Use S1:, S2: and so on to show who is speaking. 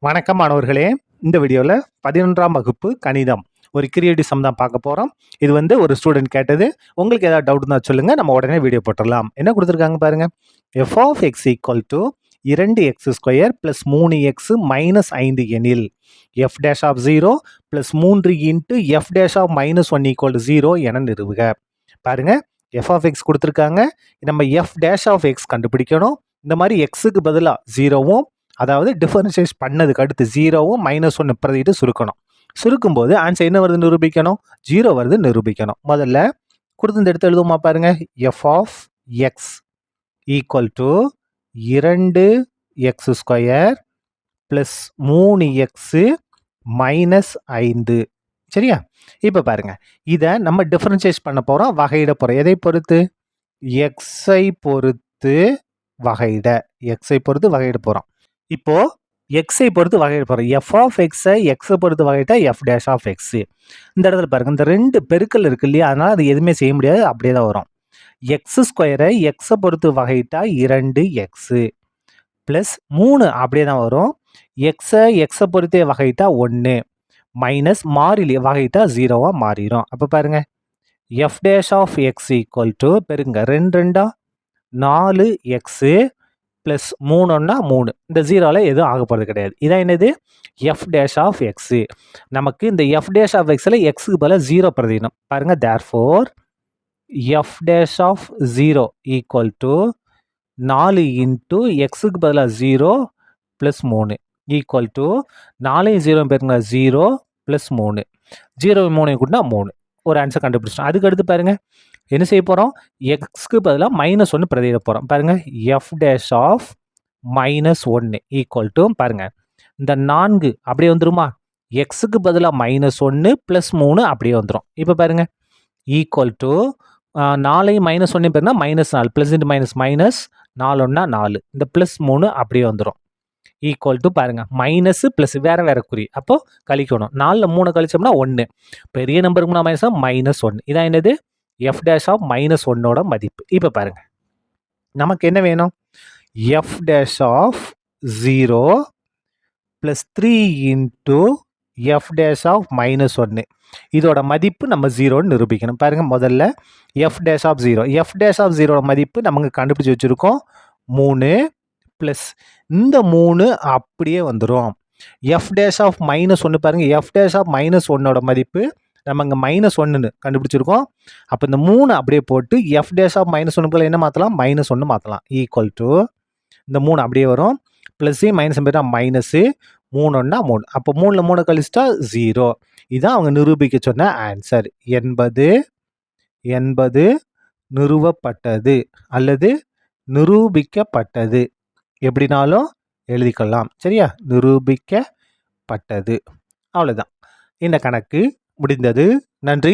S1: வணக்கம் மாணவர்களே. இந்த வீடியோவில் 11ஆம் வகுப்பு கணிதம் ஒரு கிரியேட்டிவ் சம் தான் பார்க்க போகிறோம். இது ஒரு ஸ்டூடெண்ட் கேட்டது. உங்களுக்கு ஏதாவது டவுட் தான் சொல்லுங்கள், நம்ம உடனே வீடியோ போட்டுடலாம். என்ன கொடுத்துருக்காங்க பாருங்க. f of x equal to 2x² + 3x - 5 எனில் f dash of 0 + 3 into f dash of -1 = 0 என நிறுவுக. பாருங்க, f of x கொடுத்துருக்காங்க. நம்ம f dash of x கண்டுபிடிக்கணும். இந்த மாதிரி எக்ஸுக்கு பதிலாக 0வும், அதாவது டிஃபரன்ஷியேட் பண்ணதுக்கு அடுத்து 0வும் -1 பிரதிட்டு சுருக்கணும். சுருக்கும்போது ஆன்சர் என்ன வருது நிரூபிக்கணும், 0 வருது நிரூபிக்கணும். முதல்ல கொடுத்து எடுத்து எழுதுமா பாருங்க. f of x equal to 2x² + 3x - 5. சரியா? இப்போ பாருங்க, இதை நம்ம டிஃபரன்ஷியேட் பண்ண போகிறோம், வகையிட போகிறோம். எதை பொறுத்து? எக்ஸை பொறுத்து வகையிட. எக்ஸை பொறுத்து வகையிட போகிறோம். இப்போ எக்ஸை பொறுத்து வகையிட போகிறோம். f of x-ஐ எக்ஸை பொறுத்து வகையிட்டா f dash of x. இந்த இடத்துல பாருங்க, இந்த 2 பெருக்கல் இருக்கு இல்லையா, அதனால அது எதுவுமே செய்ய முடியாது, அப்படியே தான் வரும். x² எக்ஸை பொறுத்து வகையிட்டா 2x + 3 அப்படியே தான் வரும். எக்ஸை பொறுத்தே வகையிட்டா 1 மைனஸ் மாறிலி வகையிட்டா 0வா மாறிடும். அப்போ பாருங்க, f dash of x equal to பெருங்க 2 4x + 3 3. இந்த 0ல எதுவும் ஆக போகிறது கிடையாது. இதான் என்னது? f dash of x. நமக்கு இந்த f dash of xல xக்கு பதிலாக 0 பிரதியிடணும். பாருங்க, therefore f dash of 0 equal to 4 into xக்கு பதிலாக 0 + 3 ஈக்குவல் டு 4 0 பேருங்க 0 + 3. 0 3 கூட்டினா 3. ஒரு ஆன்சர் கண்டுபிடிச்சோம். அதுக்கு அடுத்து பாருங்க, என்ன செய்ய போகிறோம்? எக்ஸ்க்கு பதிலாக -1 பிரதியிட போகிறோம். பாருங்க, f dash of -1 equal to பாருங்க, இந்த 4 அப்படியே வந்துருமா? எக்ஸுக்கு பதிலாக -1 + 3 அப்படியே வந்துடும். இப்போ பாருங்க, equal to 4 -1 பேருனா -4 plus into minus 4 4. இந்த +3 அப்படியே வந்துடும். ஈக்குவல் டு பாருங்க, மைனஸ் ப்ளஸ் வேற வேற குறி, அப்போ கழிக்கணும். 4ல் 3 கழிச்சோம்னா 1. பெரிய நம்பருக்கு -1. இதான் என்னது? f dash of -1ஓட மதிப்பு. இப்போ பாருங்க, நமக்கு என்ன வேணும்? f dash of 0 + 3 into f dash of -1. இதோட மதிப்பு நம்ம 0ன்னு நிரூபிக்கணும். பாருங்க, முதல்ல f dash of 0. f dash of 0ஓட மதிப்பு நமக்கு கண்டுபிடிச்சி வச்சுருக்கோம் 3 ப்ளஸ் இந்த 3 அப்படியே வந்துடும். f dash of -1 பாருங்க, f dash of -1ஓட மதிப்பு நம்ம இங்கே -1ன்னு கண்டுபிடிச்சிருக்கோம். அப்போ இந்த 3 அப்படியே போட்டு f dash of -1 என்ன மாற்றலாம்? -1 மாற்றலாம். ஈக்குவல் டு இந்த 3 அப்படியே வரும், ப்ளஸ் மைனஸ் போயிட்டா மைனஸு, 3 3. அப்போ 3ல் 3 கழிச்சிட்டா 0. இதுதான் அவங்க நிரூபிக்க சொன்ன ஆன்சர். என்பது நிறுவப்பட்டது அல்லது நிரூபிக்கப்பட்டது, எப்படினாலும் எழுதிக்கலாம். சரியா? நிரூபிக்கப்பட்டது. அவ்வளோதான், இந்த கணக்கு முடிந்தது. நன்றி.